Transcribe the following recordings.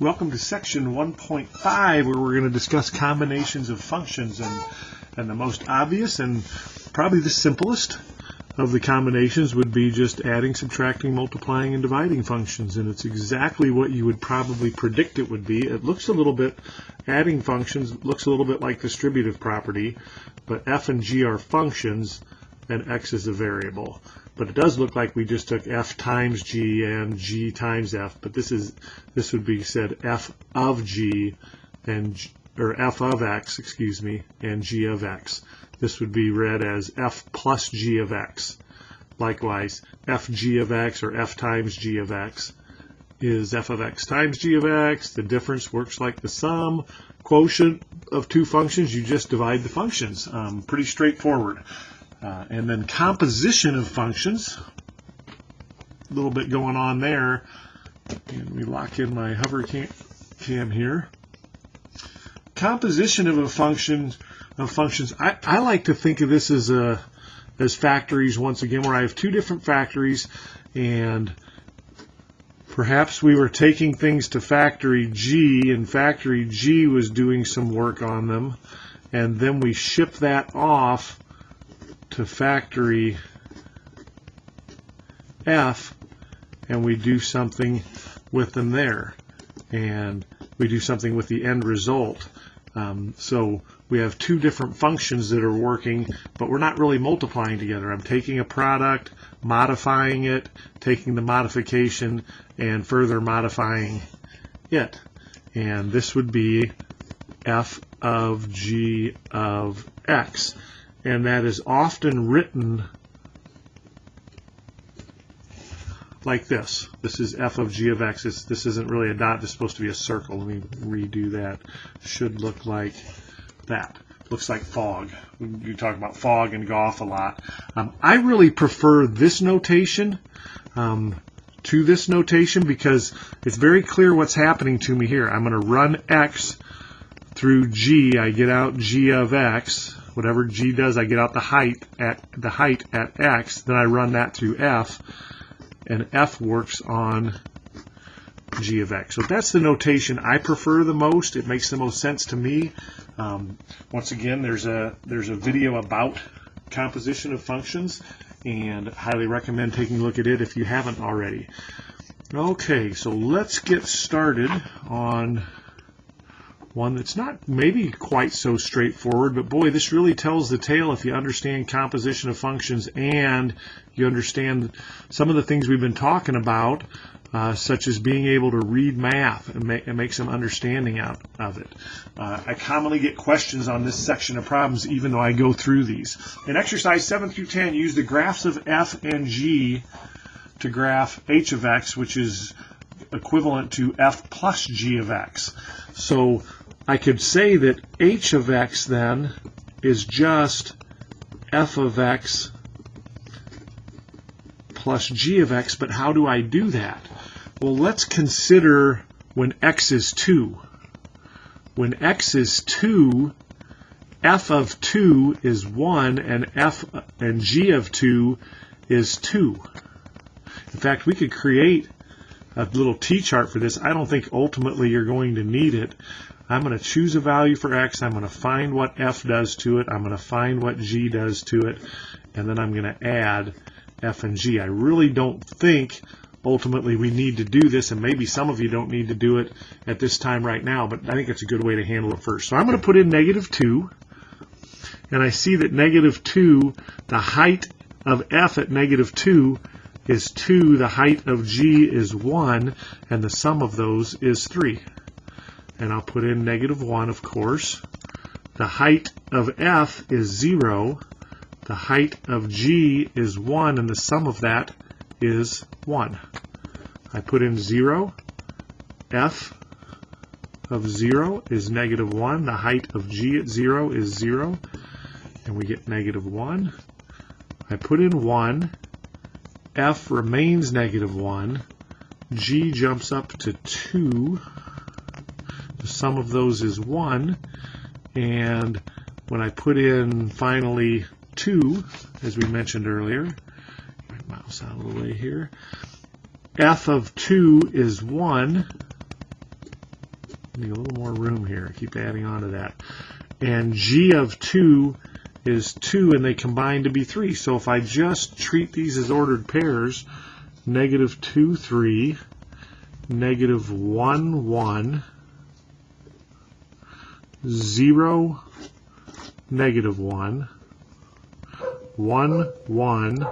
Welcome to section 1.5, where we're going to discuss combinations of functions, and the most obvious and probably the simplest of the combinations would be just adding, subtracting, multiplying, and dividing functions, and it's exactly what you would probably predict it would be. It looks a little bit, adding functions looks a little bit like distributive property, but f and g are functions and x is a variable. But it does look like we just took f times g and g times f, but this would be said f of g or f of x, excuse me, and g of x. This would be read as f plus g of x. Likewise, f g of x or f times g of x is f of x times g of x. The difference works like the sum. Quotient of two functions, you just divide the functions. Pretty straightforward. And then composition of functions, a little bit going on there. And we lock in my hover cam here. Composition of functions. I like to think of this as factories once again, where I have two different factories, and perhaps we were taking things to factory G, and factory G was doing some work on them, and then we ship that off to factory F, and we do something with them there, and we do something with the end result. So we have two different functions that are working, but we're not really multiplying together. I'm taking a product, modifying it, taking the modification, and further modifying it. And this would be f of g of x. And that is often written like this. This is f of g of x. This isn't really a dot. This is supposed to be a circle. Let me redo that. Should look like that. Looks like fog. We talk about fog and golf a lot. I really prefer this notation to this notation because it's very clear what's happening to me here. I'm going to run x through g. I get out g of x. Whatever g does, I get out the height at x. Then I run that through f, and f works on g of x. So that's the notation I prefer the most. It makes the most sense to me. Once again, there's a video about composition of functions, and highly recommend taking a look at it if you haven't already. Okay, so let's get started on one that's not maybe quite so straightforward, but boy, this really tells the tale if you understand composition of functions and you understand some of the things we've been talking about, such as being able to read math and make some understanding out of it. I commonly get questions on this section of problems even though I go through these. In exercise 7 through 10, use the graphs of f and g to graph h of x, which is equivalent to f plus g of x. So I could say that h of x then is just f of x plus g of x, but how do I do that? Well, let's consider when x is 2. When x is 2, f of 2 is 1, and g of 2 is 2. In fact, we could create a little t-chart for this. I don't think ultimately you're going to need it. I'm going to choose a value for x. I'm going to find what f does to it. I'm going to find what g does to it. And then I'm going to add f and g. I really don't think ultimately we need to do this, and maybe some of you don't need to do it at this time right now, but I think it's a good way to handle it first. So I'm going to put in -2, and I see that -2, the height of f at -2 is 2, the height of g is 1, and the sum of those is 3. And I'll put in -1, of course. The height of f is 0, the height of g is 1, and the sum of that is 1. I put in 0, f of 0 is -1, the height of g at 0 is 0, and we get -1. I put in 1, f remains -1, g jumps up to 2, the sum of those is 1, and when I put in finally 2, as we mentioned earlier, my mouse out of the way here, f of 2 is 1, Need a little more room here. I keep adding on to that. And g of 2 is 2, and they combine to be 3. So if I just treat these as ordered pairs, negative 2, 3, negative 1, 1, 0, negative 1, 1, 1,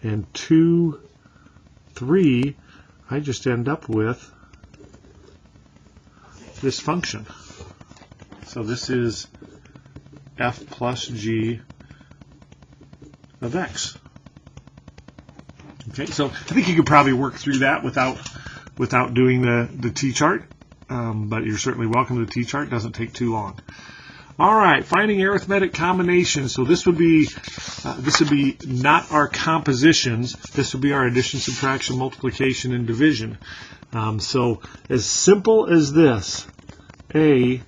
and 2, 3, I just end up with this function. So this is f plus g of x. Okay, so I think you could probably work through that without doing the t-chart, but you're certainly welcome to the t-chart. It doesn't take too long. All right, finding arithmetic combinations. So this would be not our compositions. This would be our addition, subtraction, multiplication, and division. So as simple as this, a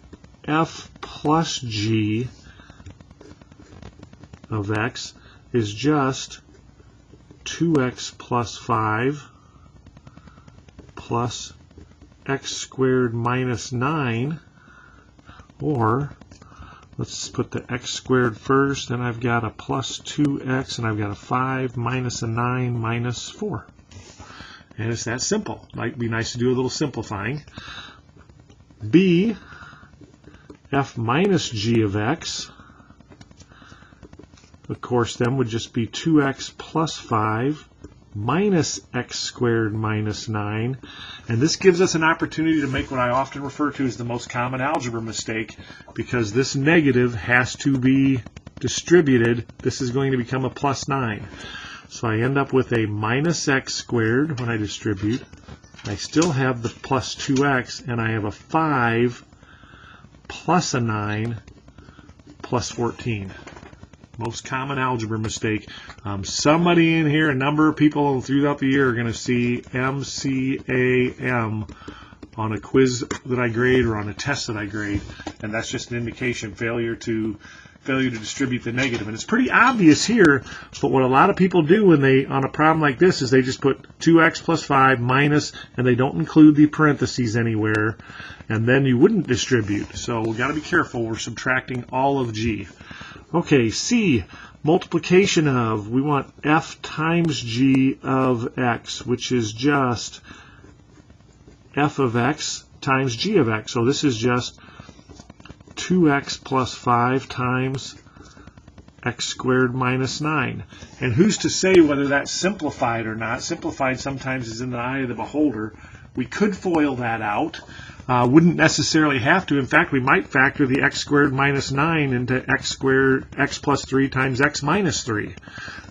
f plus g of x is just 2x plus 5 plus x squared minus 9, or let's put the x squared first, and I've got a plus 2x, and I've got a 5 minus a 9 minus 4. And it's that simple. Might be nice to do a little simplifying. B, f minus g of x, of course, then would just be 2x plus 5 minus x squared minus 9. And this gives us an opportunity to make what I often refer to as the most common algebra mistake, because this negative has to be distributed. This is going to become a plus 9. So I end up with a minus x squared when I distribute. I still have the plus 2x, and I have a 5 plus a 9 plus 14. Most common algebra mistake. Somebody in here, a number of people throughout the year are going to see MCAM on a quiz that I grade or on a test that I grade, and that's just an indication failure to distribute the negative. And it's pretty obvious here, but what a lot of people do when they on a problem like this is they just put 2x plus 5 minus, and they don't include the parentheses anywhere, and then you wouldn't distribute. So we've got to be careful. We're subtracting all of g. Okay, C, multiplication of, we want f times g of x, which is just f of x times g of x. So this is just 2x plus 5 times x squared minus 9. And who's to say whether that's simplified or not? Simplified sometimes is in the eye of the beholder. We could FOIL that out. Wouldn't necessarily have to. In fact, we might factor the x squared minus 9 into x plus 3 times x minus 3.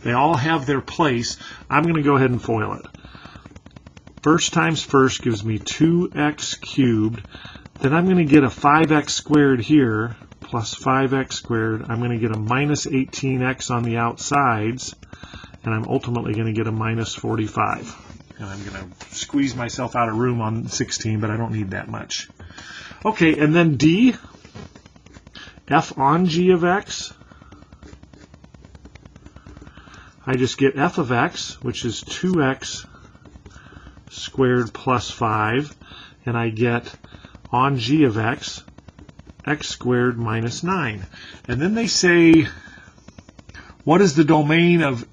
They all have their place. I'm going to go ahead and FOIL it. First times first gives me 2x cubed. Then I'm going to get a 5x squared here plus 5x squared. I'm going to get a minus 18x on the outsides, and I'm ultimately going to get a minus 45. And I'm going to squeeze myself out of room on 16, but I don't need that much. Okay, and then D, f on g of x. I just get f of x, which is 2x squared plus 5, and I get on g of x, x squared minus 9. And then they say, what is the domain of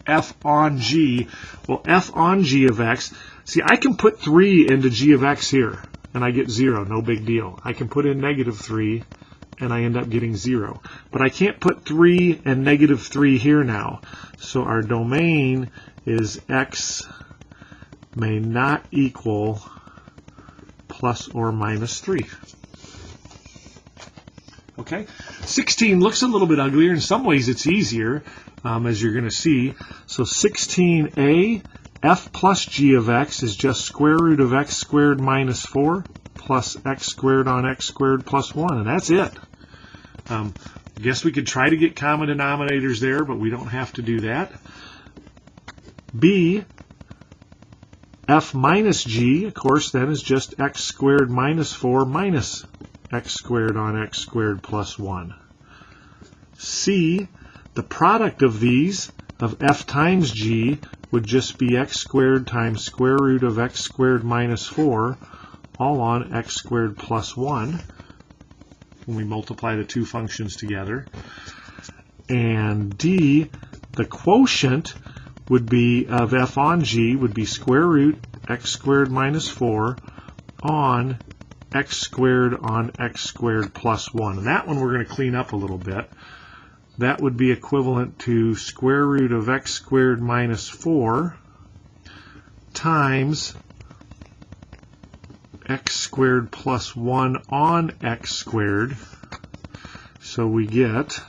f on g? Well, f on g of x, see, I can put 3 into g of x here, and I get 0, no big deal. I can put in negative 3, and I end up getting 0. But I can't put 3 and negative 3 here now. So our domain is x may not equal plus or minus 3. Okay, 16 looks a little bit uglier. In some ways it's easier, as you're going to see. So 16a, f plus g of x is just square root of x squared minus 4 plus x squared on x squared plus 1, and that's it. I guess we could try to get common denominators there, but we don't have to do that. B, f minus g, of course, then is just x squared minus 4 minus x squared on x squared plus 1. C, the product of these, of f times g, would just be x squared times square root of x squared minus 4, all on x squared plus 1 when we multiply the two functions together. And d, the quotient would be of f on g would be square root x squared minus 4 on x squared plus 1. And that one we're going to clean up a little bit. That would be equivalent to square root of x squared minus 4 times x squared plus 1 on x squared. So we get,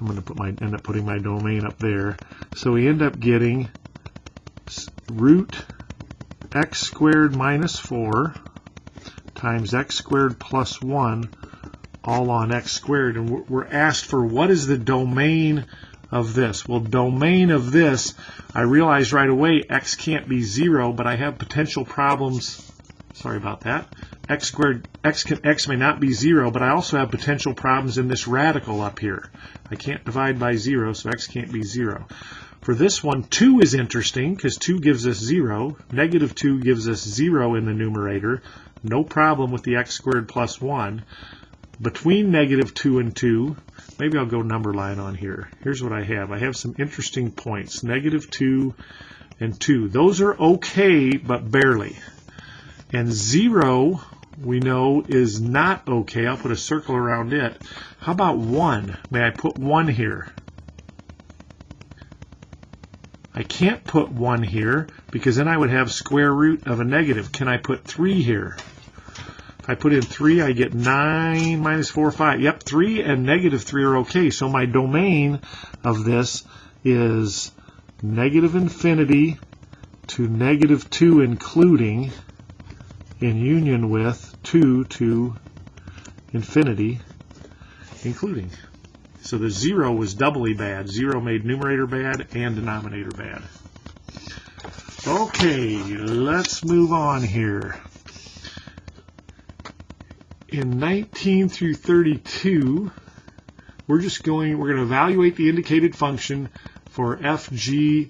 I'm going to end up putting my domain up there. So we end up getting root x squared minus 4 times x squared plus 1 all on x squared. And we're asked for what is the domain of this. Well, domain of this, I realized right away x can't be 0, but I have potential problems. Sorry about that. X may not be 0, but I also have potential problems in this radical up here. I can't divide by 0, so x can't be 0. For this one, 2 is interesting because 2 gives us 0. Negative 2 gives us 0 in the numerator. No problem with the x squared plus 1. Between negative 2 and 2, maybe I'll go number line on here. Here's what I have. I have some interesting points. Negative 2 and 2. Those are okay, but barely. And 0, we know, is not okay. I'll put a circle around it. How about 1? May I put 1 here? I can't put 1 here because then I would have square root of a negative. Can I put 3 here? If I put in 3, I get 9 minus 4, 5. Yep, 3 and negative 3 are okay. So my domain of this is negative infinity to negative 2 including, in union with 2 to infinity including. So the 0 was doubly bad. 0 made numerator bad and denominator bad. Okay, let's move on here. In 19 through 32, we're going to evaluate the indicated function for f and g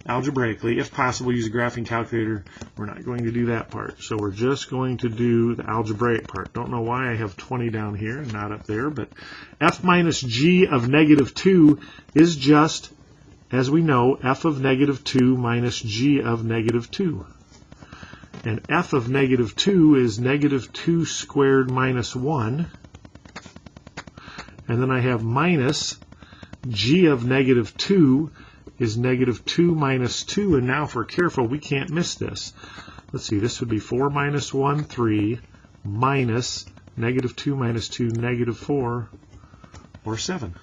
algebraically. If possible, use a graphing calculator. We're not going to do that part. So we're just going to do the algebraic part. Don't know why I have 20 down here and not up there, but f minus g of negative 2 is just, as we know, f of negative 2 minus g of negative 2. And f of negative 2 is negative 2 squared minus 1. And then I have minus g of negative 2 is negative 2 minus 2. And now if we're careful, we can't miss this. Let's see, this would be 4 minus 1, 3, minus negative 2 minus 2, negative 4, or 7.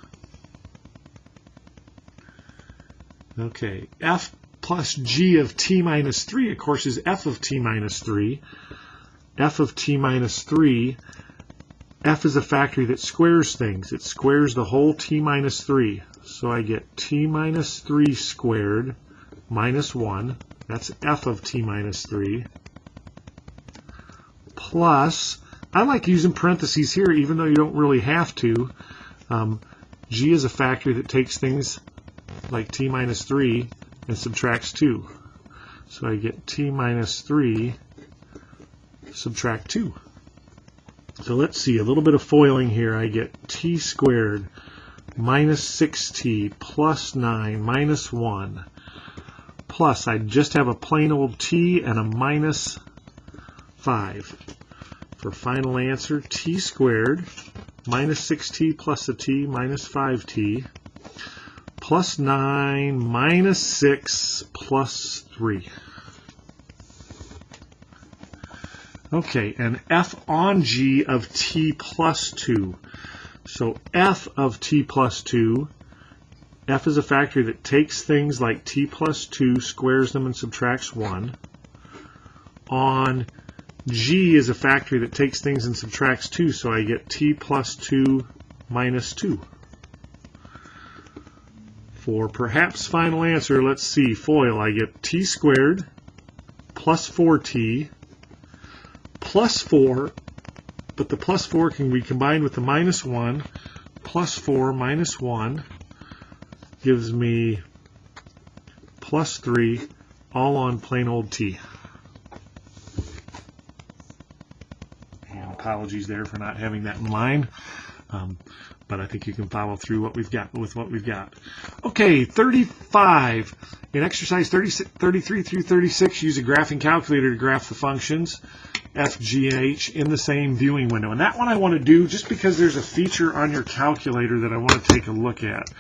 Okay, f plus g of t minus 3, of course, is f of t minus 3. F of t minus 3, f is a factory that squares things. It squares the whole t minus 3. So I get t minus 3 squared minus 1. That's f of t minus 3. Plus, I like using parentheses here even though you don't really have to. G is a factory that takes things like t minus 3 and subtracts 2. So I get t minus 3 subtract 2. So let's see, a little bit of foiling here. I get t squared minus 6t plus 9 minus 1 plus I just have a plain old t and a minus 5. For final answer, t squared minus 6t plus a t minus 5t plus 9 minus 6 plus 3. Okay, and f on g of t plus 2. So f of t plus 2, f is a factory that takes things like t plus 2, squares them, and subtracts 1. On g is a factory that takes things and subtracts 2, so I get t plus 2 minus 2. For perhaps final answer, let's see, FOIL, I get t squared plus 4t plus 4, but the plus 4 can be combined with the minus 1, plus 4 minus 1 gives me plus 3, all on plain old t. apologies there for not having that in line. But I think you can follow through what we've got with what we've got. Okay, 35. In exercise 33 through 36, use a graphing calculator to graph the functions f, g, and h in the same viewing window. And that one I want to do just because there's a feature on your calculator that I want to take a look at.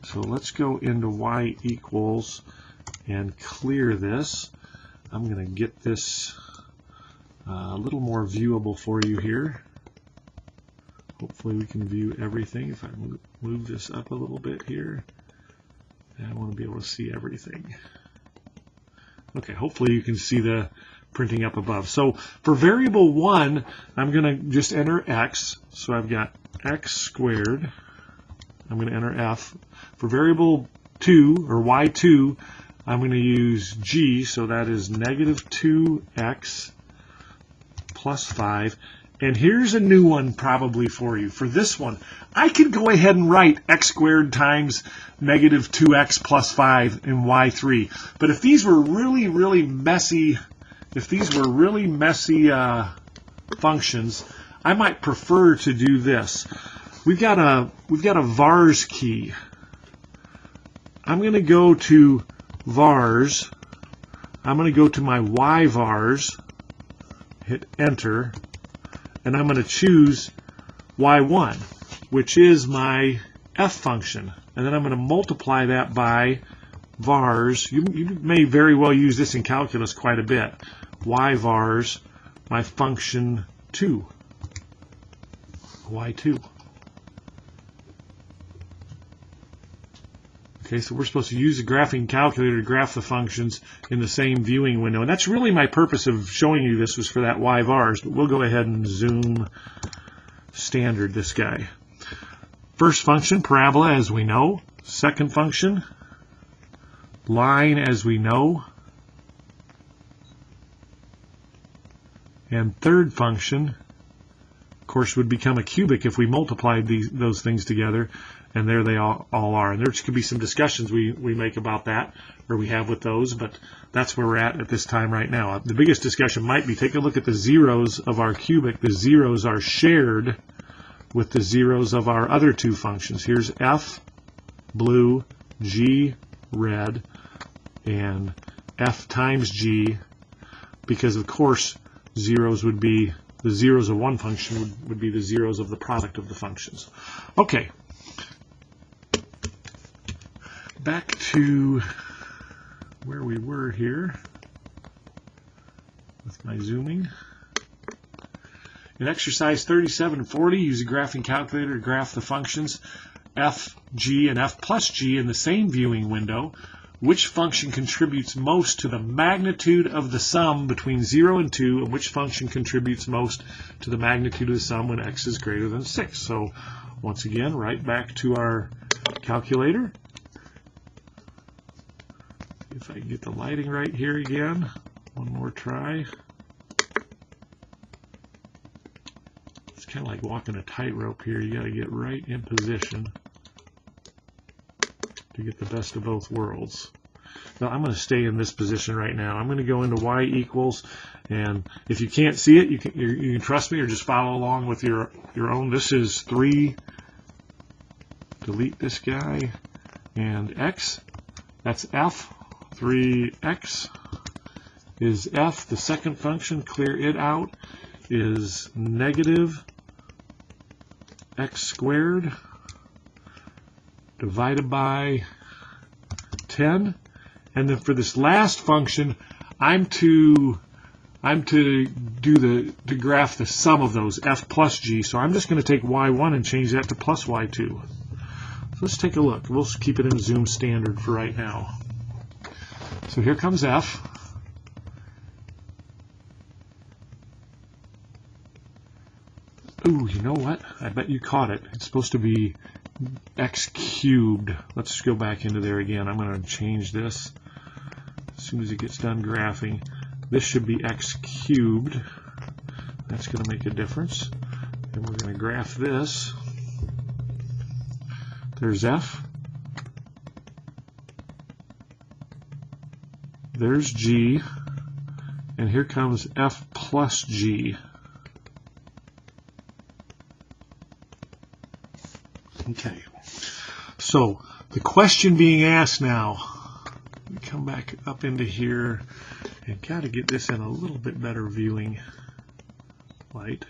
So let's go into y equals and clear this. I'm going to get this a little more viewable for you here. Hopefully we can view everything. If I move this up a little bit here, I want to be able to see everything. Okay, hopefully you can see the printing up above. So for variable 1, I'm going to just enter x. So I've got x squared. I'm going to enter f. For variable 2, or y2, I'm going to use g. So that is negative 2x plus 5. And here's a new one probably for you. For this one, I could go ahead and write x squared times negative 2x plus 5 in y3. But if these were really messy, functions, I might prefer to do this. We've got a vars key. I'm going to go to vars. I'm going to go to my y vars, hit enter. And I'm going to choose y1, which is my f function. And then I'm going to multiply that by vars. You may very well use this in calculus quite a bit. Y vars, my function 2, y2. Okay, so we're supposed to use the graphing calculator to graph the functions in the same viewing window. And that's really my purpose of showing you this, was for that y vars. But we'll go ahead and zoom standard this guy. First function, parabola, as we know. Second function, line, as we know. And third function, of course, would become a cubic if we multiplied those things together. And there they all are. And there could be some discussions we make about that, or we have with those, but that's where we're at this time right now. The biggest discussion might be, take a look at the zeros of our cubic. The zeros are shared with the zeros of our other two functions. Here's f, blue, g, red, and f times g, because of course zeros would be, the zeros of one function would be the zeros of the product of the functions. Okay. Back to where we were here with my zooming. In exercise 37-40, use a graphing calculator to graph the functions f, g, and f plus g in the same viewing window. Which function contributes most to the magnitude of the sum between 0 and 2, and which function contributes most to the magnitude of the sum when x is greater than 6? So once again, right back to our calculator. If I can get the lighting right here again, one more try. It's kind of like walking a tightrope here. You got to get right in position to get the best of both worlds. Now I'm going to stay in this position right now. I'm going to go into y equals, and if you can't see it, you can trust me or just follow along with your own. This is 3. Delete this guy, and x. That's f. 3x is f. The second function, clear it out, is negative x squared divided by 10. And then for this last function, I'm to graph the sum of those, f plus g. So I'm just going to take y1 and change that to plus y2. So let's take a look. We'll keep it in zoom standard for right now. So here comes f. Ooh, you know what? I bet you caught it. It's supposed to be x cubed. Let's go back into there again. I'm going to change this as soon as it gets done graphing. This should be x cubed. That's going to make a difference. And we're going to graph this. There's f. There's g. And here comes f plus g. Okay, so the question being asked now, let me come back up into here and got to get this in a little bit better viewing light.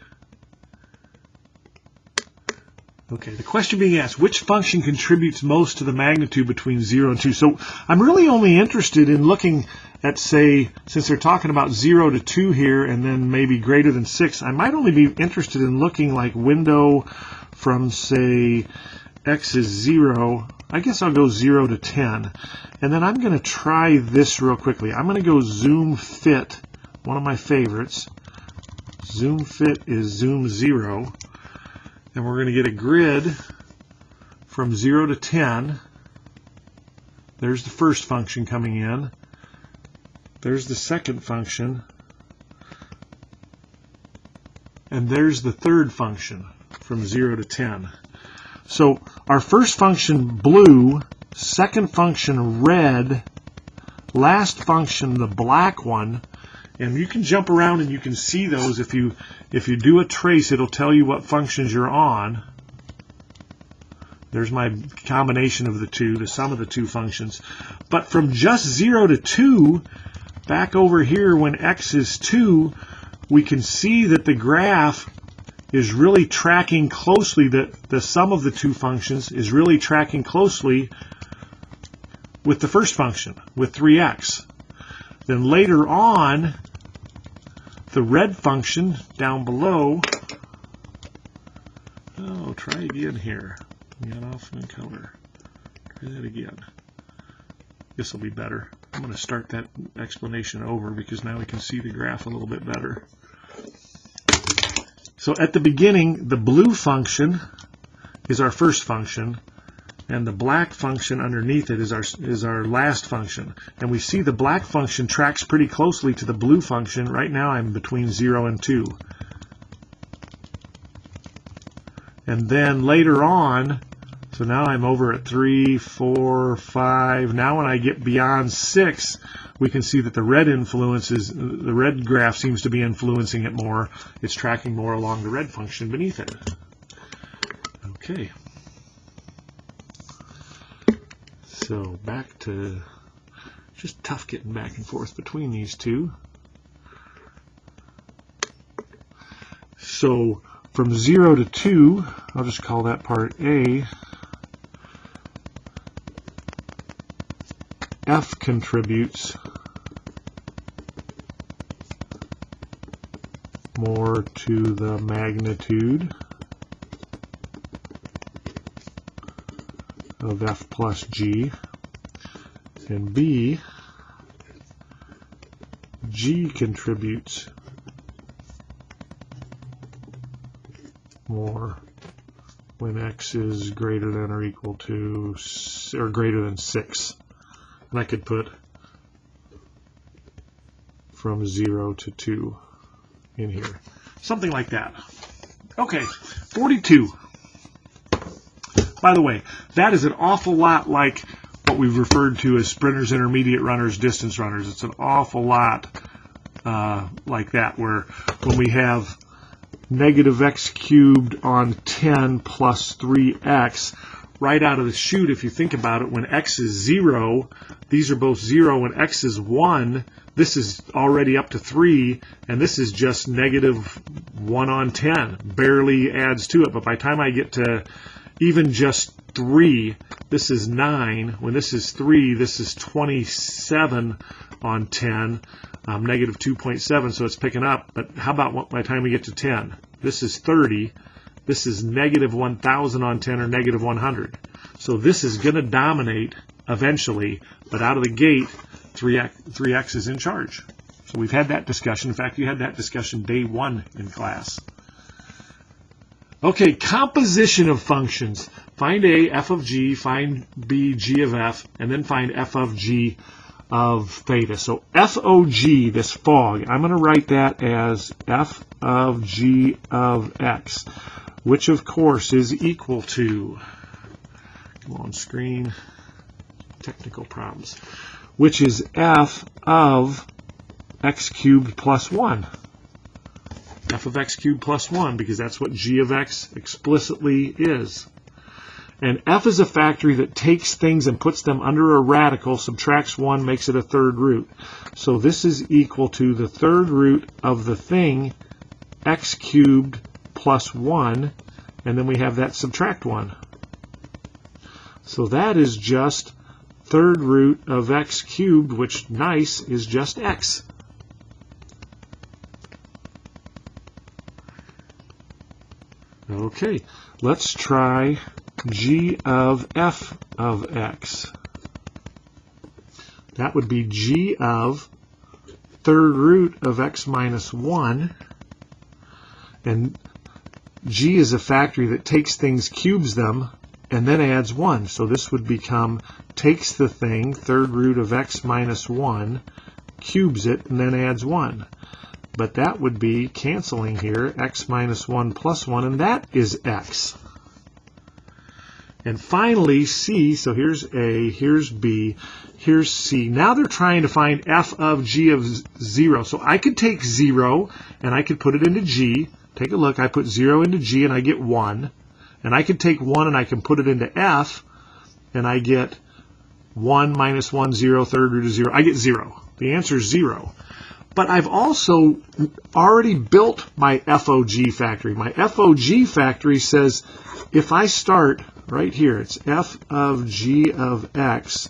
Okay, the question being asked, which function contributes most to the magnitude between 0 and 2? So I'm really only interested in looking at, say, since they're talking about 0 to 2 here and then maybe greater than 6, I might only be interested in looking like window from, say, x is 0. I guess I'll go 0 to 10. And then I'm going to try this real quickly. I'm going to go zoom fit, one of my favorites. Zoom fit is zoom 0. And we're going to get a grid from 0 to 10. There's the first function coming in. There's the second function. And there's the third function from 0 to 10. So our first function blue, second function red, last function the black one. And you can jump around and you can see those. If you do a trace, it'll tell you what functions you're on. There's my combination of the two, the sum of the two functions. But from just 0 to 2, back over here when x is 2, we can see that the graph is really tracking closely, the sum of the two functions is really tracking closely with the first function, with 3x. Then later on, the red function down below, oh, try again here. Get off in color. Try that again. This will be better. I'm going to start that explanation over because now we can see the graph a little bit better. So at the beginning, the blue function is our first function, and the black function underneath it is our last function. And we see the black function tracks pretty closely to the blue function. Right now I'm between 0 and 2. And then later on, so now I'm over at 3, 4, 5. Now when I get beyond 6, we can see that the red graph seems to be influencing it more. It's tracking more along the red function beneath it. Okay. So back to just tough getting back and forth between these two. So from 0 to 2, I'll just call that part A. F contributes more to the magnitude of F plus G, and B, G contributes more when X is greater than or equal to, or greater than 6. And I could put from 0 to 2 in here. Something like that. Okay, 42. By the way, that is an awful lot like what we've referred to as sprinters, intermediate runners, distance runners. It's an awful lot like that, where when we have negative x cubed on 10 plus 3x, right out of the chute, if you think about it, when x is 0, these are both 0. When x is 1, this is already up to 3, and this is just negative 1 on 10. Barely adds to it, but by the time I get to even just 3, this is 9. When this is 3, this is 27 on 10, negative 2.7, so it's picking up. But how about by the time we get to 10? This is 30. This is negative 1,000 on 10, or negative 100. So this is going to dominate eventually, but out of the gate, 3x is in charge. So we've had that discussion. In fact, you had that discussion day 1 in class. Okay, composition of functions. Find A, f of g, find B, g of f, and then find f of g of theta. So f of g, this fog, I'm going to write that as f of g of x, which of course is equal to, come on screen, technical problems, which is f of x cubed plus 1. F of x cubed plus 1, because that's what g of x explicitly is. And f is a factory that takes things and puts them under a radical, subtracts 1, makes it a third root. So this is equal to the third root of the thing, x cubed plus 1, and then we have that subtract 1. So that is just third root of x cubed, which, nice, is just x. Okay, let's try g of f of x. That would be g of third root of x minus 1. And g is a factory that takes things, cubes them, and then adds 1. So this would become, takes the thing, third root of x minus 1, cubes it, and then adds 1. But that would be canceling here, x minus 1 plus 1, and that is x. And finally, c, so here's a, here's b, here's c. Now they're trying to find f of g of 0. So I could take 0, and I could put it into g. Take a look, I put 0 into g, and I get 1. And I could take 1, and I can put it into f, and I get 1 minus 1, 0, third root of 0. I get 0. The answer is 0. But I've also already built my FOG factory. My FOG factory says if I start right here, it's f of g of x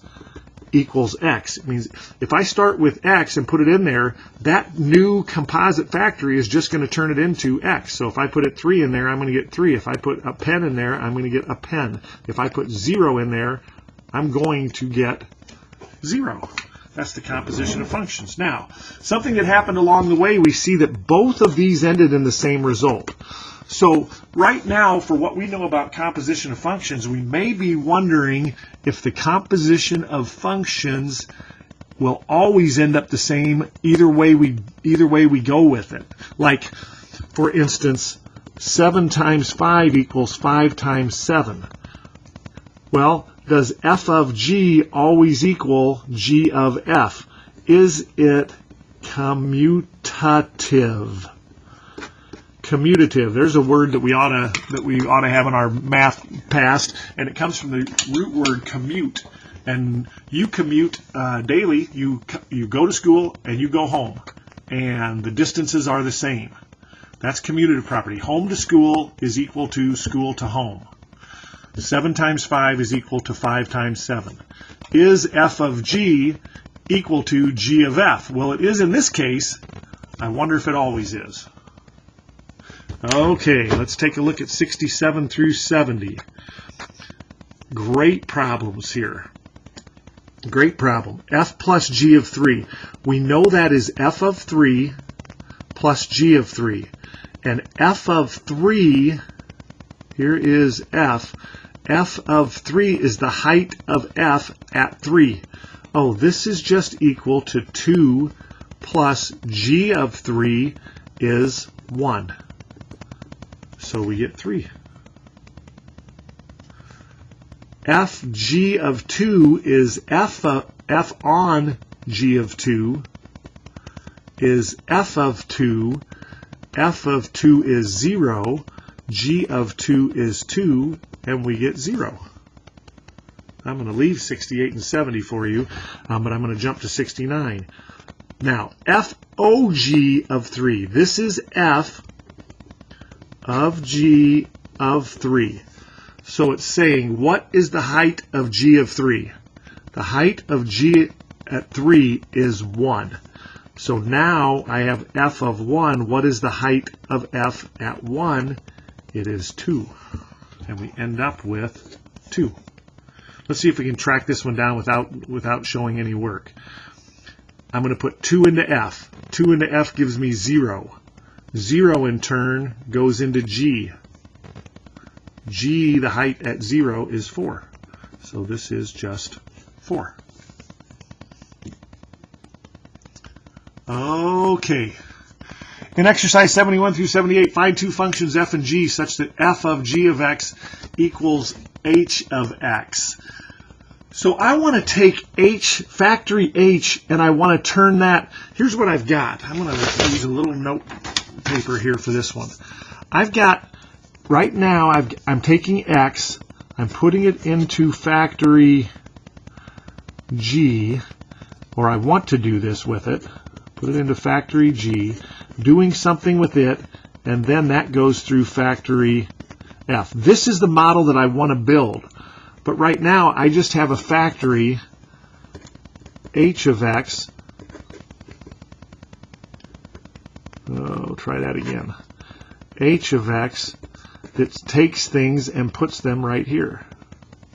equals x. It means if I start with x and put it in there, that new composite factory is just going to turn it into x. So if I put 3 in there, I'm going to get 3. If I put a pen in there, I'm going to get a pen. If I put 0 in there, I'm going to get 0. That's the composition of functions. Now, something that happened along the way, we see that both of these ended in the same result. So right now, for what we know about composition of functions, we may be wondering if the composition of functions will always end up the same either way we go with it. Like, for instance, 7 times 5 equals 5 times 7. Well, does f of g always equal g of f? Is it commutative? Commutative. There's a word that we ought to have in our math past, and it comes from the root word commute. And you commute daily. You go to school and you go home, and the distances are the same. That's commutative property. Home to school is equal to school to home. 7 times 5 is equal to 5 times 7. Is f of g equal to g of f? Well, it is in this case. I wonder if it always is. Okay, let's take a look at 67 through 70. Great problems here. Great problem. F plus g of 3. We know that is f of 3 plus g of 3. And f of 3, here is f. F of 3 is the height of f at 3. Oh, this is just equal to 2 plus g of 3 is 1. So we get 3. Fg of 2 is f on g of 2 is f of 2. F of 2 is 0. G of 2 is 2. And we get 0. I'm going to leave 68 and 70 for you, but I'm going to jump to 69. Now, FOG of 3. This is f of g of 3. So it's saying, what is the height of g of 3? The height of g at 3 is 1. So now I have f of 1. What is the height of f at 1? It is 2. And we end up with 2. Let's see if we can track this one down without showing any work. I'm going to put 2 into f. 2 into f gives me 0. 0 in turn goes into g. G, the height at 0, is 4. So this is just 4. Okay. In exercise 71 through 78, find two functions f and g such that f of g of x equals h of x. So I want to take h, factory h, and I want to turn that. Here's what I've got. I'm going to use a little note paper here for this one. I've got, right now, I'm taking x, I'm putting it into factory G, or I want to do this with it. Put it into factory G, doing something with it, and then that goes through factory F. This is the model that I want to build. But right now, I just have a factory h of x. Oh, try that again. H of x that takes things and puts them right here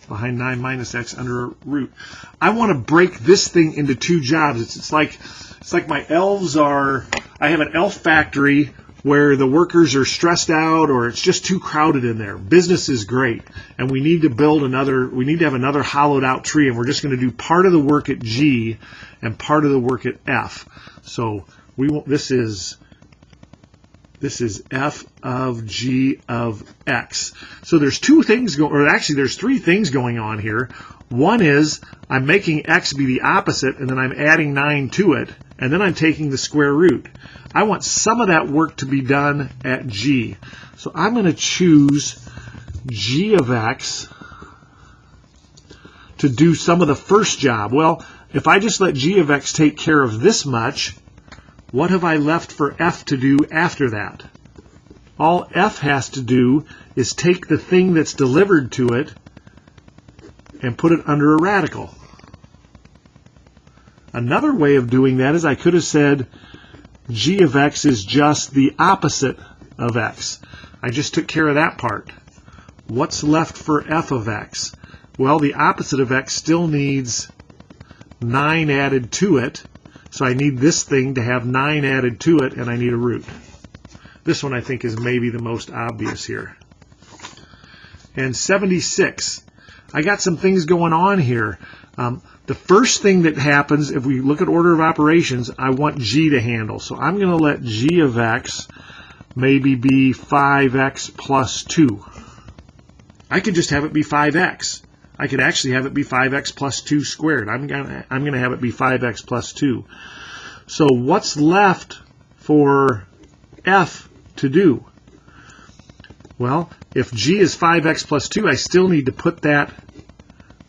behind 9 minus x under a root. I want to break this thing into two jobs. It's like my elves are, I have an elf factory where the workers are stressed out or it's just too crowded in there. Business is great, and we need to build another, we need to have another hollowed out tree, and we're just going to do part of the work at G and part of the work at F. So we want, this is f of g of x. So there's two things going, or actually there's three things going on here. One is I'm making x be the opposite, and then I'm adding 9 to it, and then I'm taking the square root. I want some of that work to be done at g. So I'm going to choose g of x to do some of the first job. Well, if I just let g of x take care of this much, what have I left for f to do after that? All f has to do is take the thing that's delivered to it and put it under a radical. Another way of doing that is I could have said g of x is just the opposite of x. I just took care of that part. What's left for f of x? Well, the opposite of x still needs 9 added to it. So I need this thing to have 9 added to it, and I need a root. This one I think is maybe the most obvious here. And 76. I got some things going on here. The first thing that happens, if we look at order of operations, I want g to handle. So I'm going to let g of x maybe be 5x plus 2. I could just have it be 5x. I could actually have it be 5x plus 2 squared. I'm gonna have it be 5x plus 2. So what's left for f to do? Well, if g is 5x plus 2, I still need to put that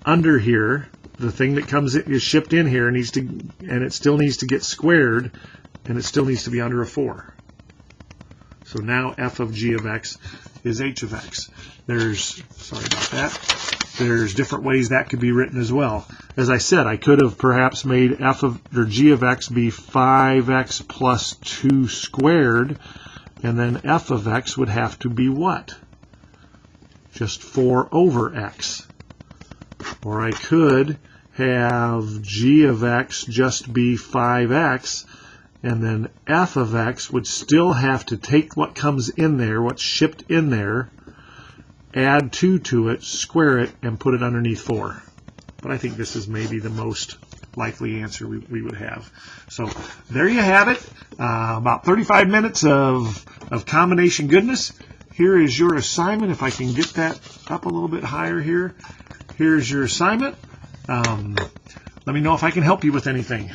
under here. The thing that comes in is shipped in here and it still needs to get squared, and it still needs to be under a 4. So now f of g of x is h of x. Sorry about that. There's different ways that could be written as well. As I said, I could have perhaps made g of x be 5x plus 2 squared, and then f of x would have to be what? Just 4 over x. Or I could have g of x just be 5x, and then f of x would still have to take what comes in there, what's shipped in there, add 2 to it, square it, and put it underneath 4. But I think this is maybe the most likely answer we would have. So there you have it. About 35 minutes of combination goodness. Here is your assignment. If I can get that up a little bit higher here. Here's your assignment. Let me know if I can help you with anything.